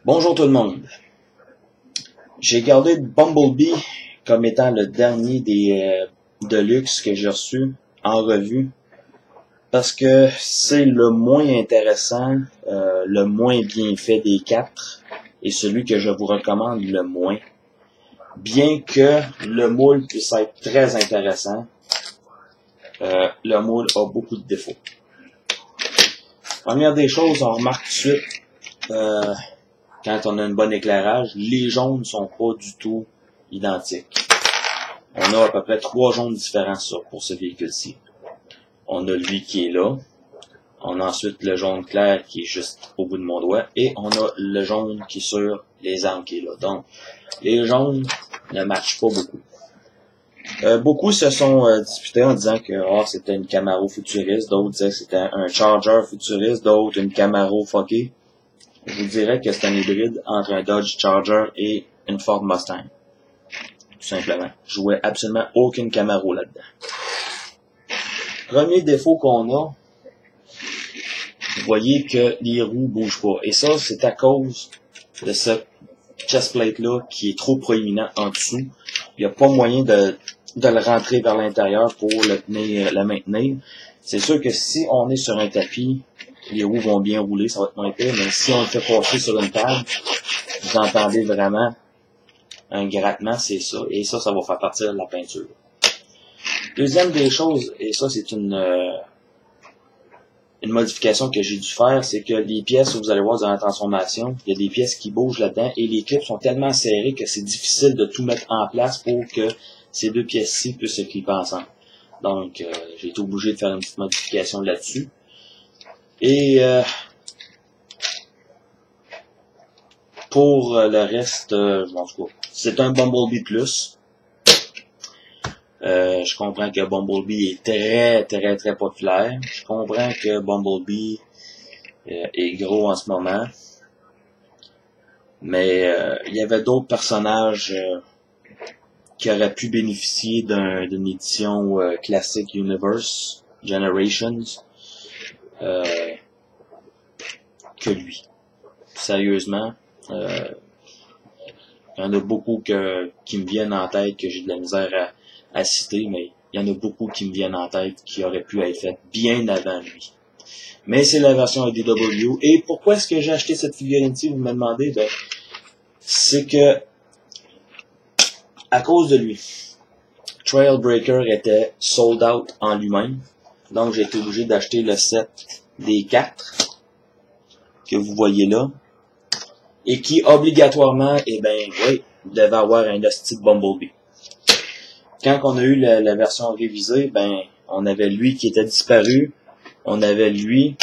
Bonjour tout le monde. J'ai gardé Bumblebee comme étant le dernier des Deluxe que j'ai reçu en revue parce que c'est le moins intéressant, le moins bien fait des quatre et celui que je vous recommande le moins. Bien que le moule puisse être très intéressant, le moule a beaucoup de défauts. Première des choses, on remarque tout de suite quand on a un bon éclairage, les jaunes sont pas du tout identiques. On a à peu près 3 jaunes différents pour ce véhicule-ci. On a lui qui est là. On a ensuite le jaune clair qui est juste au bout de mon doigt. Et on a le jaune qui est sur les armes qui est là. Donc, les jaunes ne matchent pas beaucoup. Beaucoup se sont disputés en disant que c'était une Camaro futuriste. D'autres disaient que c'était un Charger futuriste. D'autres une Camaro fucké. Je vous dirais que c'est un hybride entre un Dodge Charger et une Ford Mustang. Tout simplement. Je vois absolument aucune Camaro là-dedans. Premier défaut qu'on a, vous voyez que les roues bougent pas. Et ça, c'est à cause de ce chestplate-là qui est trop proéminent en dessous. Il n'y a pas moyen de le rentrer vers l'intérieur pour le maintenir. C'est sûr que si on est sur un tapis, les roues vont bien rouler, ça va être moins pire, mais si on le fait passer sur une table, vous entendez vraiment un grattement, c'est ça. Et ça va faire partir la peinture. Deuxième des choses, et ça c'est une modification que j'ai dû faire, c'est que les pièces, vous allez voir dans la transformation, il y a des pièces qui bougent là-dedans et les clips sont tellement serrés que c'est difficile de tout mettre en place pour que ces deux pièces-ci puissent se clipper ensemble. Donc, j'ai été obligé de faire une petite modification là-dessus. Et pour le reste, en tout cas, c'est un Bumblebee Plus. Je comprends que Bumblebee est très, très, très populaire. Je comprends que Bumblebee est gros en ce moment. Mais il y avait d'autres personnages qui auraient pu bénéficier d'une édition classique Universe, Generations, que lui. Sérieusement, il y en a beaucoup qui me viennent en tête que j'ai de la misère à citer, mais il y en a beaucoup qui me viennent en tête qui auraient pu être faites bien avant lui. Mais c'est la version IDW. Et pourquoi est-ce que j'ai acheté cette figurine-ci, vous me demandez? Ben, c'est que à cause de lui, Trailbreaker était sold out en lui-même. Donc j'ai été obligé d'acheter le set des 4 que vous voyez là. Et qui obligatoirement, devait avoir un hostie de Bumblebee. Quand on a eu la version révisée, on avait lui qui était disparu, on avait lui,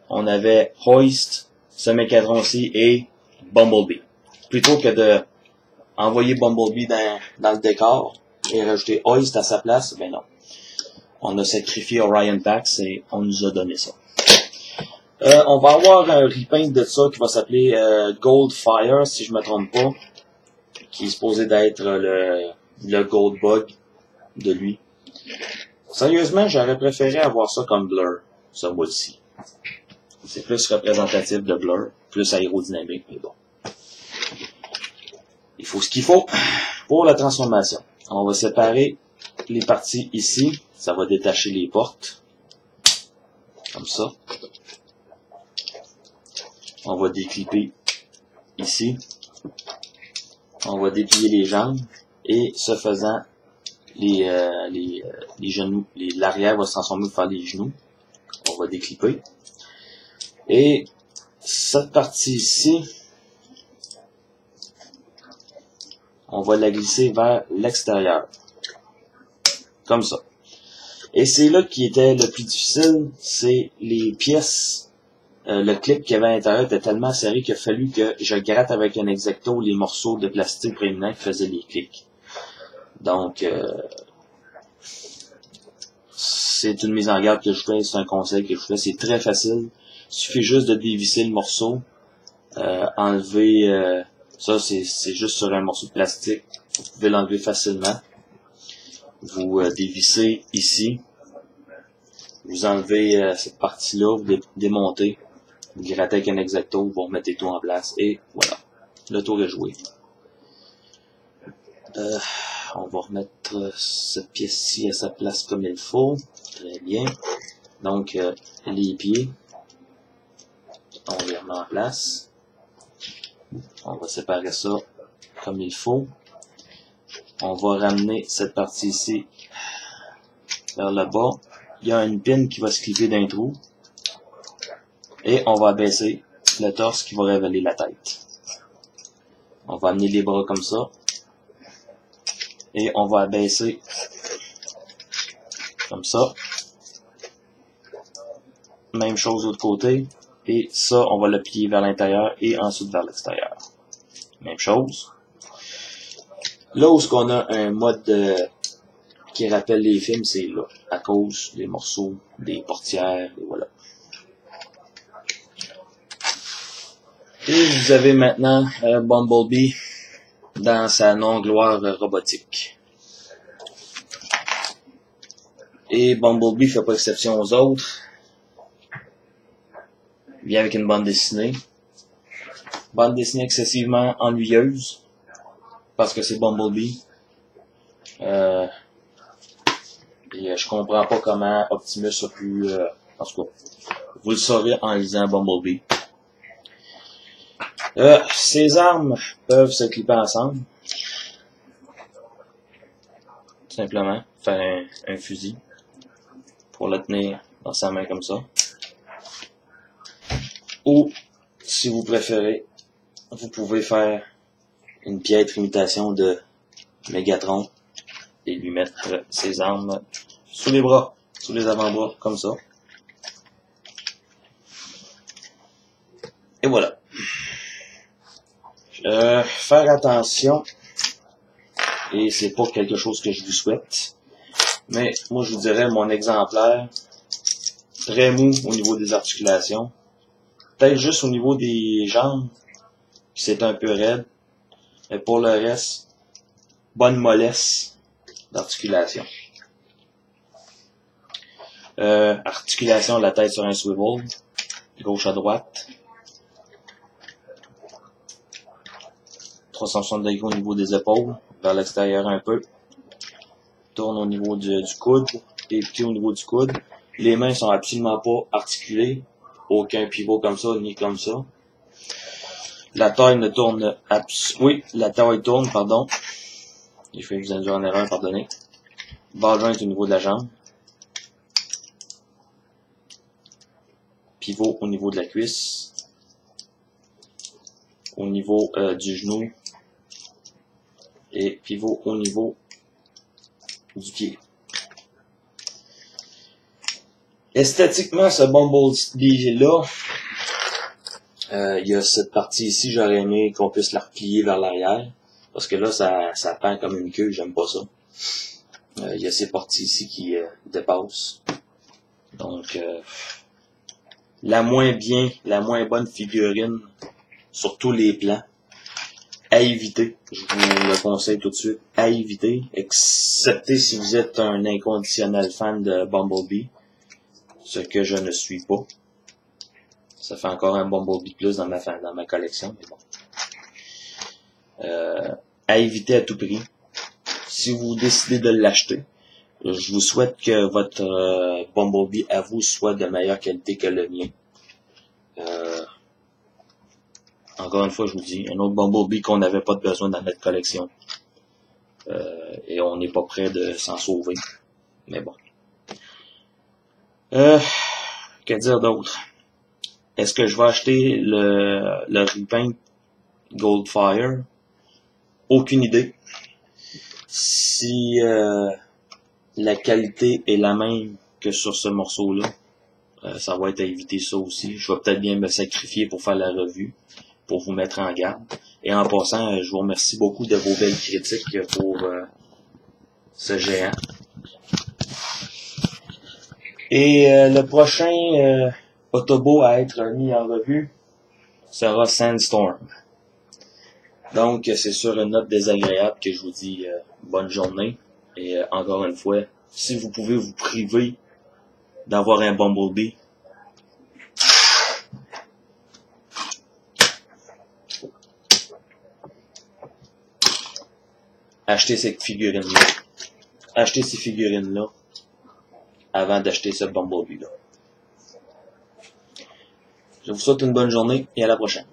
on avait Hoist, ce mécadron-ci et Bumblebee. Plutôt que de envoyer Bumblebee dans le décor et rajouter Hoist à sa place, non. On a sacrifié Orion Pax et on nous a donné ça. On va avoir un repaint de ça qui va s'appeler Gold Fire, si je me trompe pas, qui est supposé d'être le Gold Bug de lui. Sérieusement, j'aurais préféré avoir ça comme Blur, ce mois-ci. C'est plus représentatif de Blur, plus aérodynamique, mais bon. Il faut ce qu'il faut pour la transformation. On va séparer les parties ici. Ça va détacher les portes. Comme ça. On va déclipper ici. On va déplier les jambes. Et ce faisant, les genoux, l'arrière va se transformer pour faire les genoux. On va déclipper. Et cette partie ici, on va la glisser vers l'extérieur. Comme ça. Et c'est là qui était le plus difficile, c'est les pièces. Le clip qu'il y avait à l'intérieur était tellement serré qu'il a fallu que je gratte avec un X-Acto les morceaux de plastique prééminent qui faisaient les clics. Donc, c'est une mise en garde que je fais, c'est un conseil que je fais. C'est très facile. Il suffit juste de dévisser le morceau, enlever... ça, c'est juste sur un morceau de plastique. Vous pouvez l'enlever facilement. Vous dévissez ici. Vous enlevez cette partie-là, vous démontez. Vous grattez avec un X-Acto, vous remettez tout en place et voilà. Le tour est joué. On va remettre cette pièce-ci à sa place comme il faut. Très bien. Donc, les pieds, on les remet en place. On va séparer ça comme il faut. On va ramener cette partie ici vers le bas. Il y a une pin qui va se clipper d'un trou. Et on va abaisser le torse qui va révéler la tête. On va amener les bras comme ça. Et on va abaisser comme ça. Même chose de l'autre côté. Et ça, on va le plier vers l'intérieur et ensuite vers l'extérieur. Même chose. Là où on a un mode qui rappelle les films, c'est là, à cause des morceaux, des portières, et voilà. Et vous avez maintenant Bumblebee dans sa non-gloire robotique. Et Bumblebee fait pas exception aux autres. Il vient avec une bande dessinée. Bande dessinée excessivement ennuyeuse. Parce que c'est Bumblebee. Et je comprends pas comment Optimus a pu... en tout cas, vous le saurez en lisant Bumblebee. Ces armes peuvent se clipper ensemble. Tout simplement. Faire un fusil. Pour le tenir dans sa main comme ça. Ou, si vous préférez, vous pouvez faire une piètre imitation de Megatron et lui mettre ses armes sous les bras, sous les avant-bras, comme ça. Et voilà. Faire attention, et c'est pas quelque chose que je vous souhaite, mais moi je vous dirais mon exemplaire, très mou au niveau des articulations, peut-être juste au niveau des jambes, c'est un peu raide, mais pour le reste, bonne mollesse d'articulation. Articulation de la tête sur un swivel, gauche à droite. 360 degrés au niveau des épaules, vers l'extérieur un peu. Tourne au niveau du coude, les pieds au niveau du coude. Les mains sont absolument pas articulées, aucun pivot comme ça, ni comme ça. La taille ne tourne la taille tourne, pardon. J'ai fait vous induire en erreur, pardonnez. Ball joint au niveau de la jambe. Pivot au niveau de la cuisse. Au niveau du genou. Et pivot au niveau du pied. Esthétiquement, ce Bumblebee-là, il y a cette partie ici, j'aurais aimé qu'on puisse la replier vers l'arrière. Parce que là, ça pend comme une queue, j'aime pas ça. Il y a ces parties ici qui dépassent. Donc, la moins bonne figurine sur tous les plans. À éviter, je vous le conseille tout de suite, à éviter, excepté si vous êtes un inconditionnel fan de Bumblebee, ce que je ne suis pas. Ça fait encore un Bumblebee plus dans ma collection, mais bon. À éviter à tout prix. Si vous décidez de l'acheter, je vous souhaite que votre Bumblebee à vous soit de meilleure qualité que le mien. Encore une fois, je vous dis, un autre Bumblebee qu'on n'avait pas besoin dans notre collection. Et on n'est pas prêt de s'en sauver. Mais bon. Que dire d'autre? Est-ce que je vais acheter le repaint Goldfire? Aucune idée. Si la qualité est la même que sur ce morceau-là, ça va être à éviter ça aussi. Je vais peut-être bien me sacrifier pour faire la revue, pour vous mettre en garde. Et en passant, je vous remercie beaucoup de vos belles critiques pour ce géant. Et le prochain Autobot à être mis en revue sera Sandstorm. Donc, c'est sur une note désagréable que je vous dis bonne journée. Et encore une fois, si vous pouvez vous priver d'avoir un Bumblebee, achetez cette figurine-là. Achetez ces figurines-là avant d'acheter ce Bumblebee-là. Je vous souhaite une bonne journée et à la prochaine.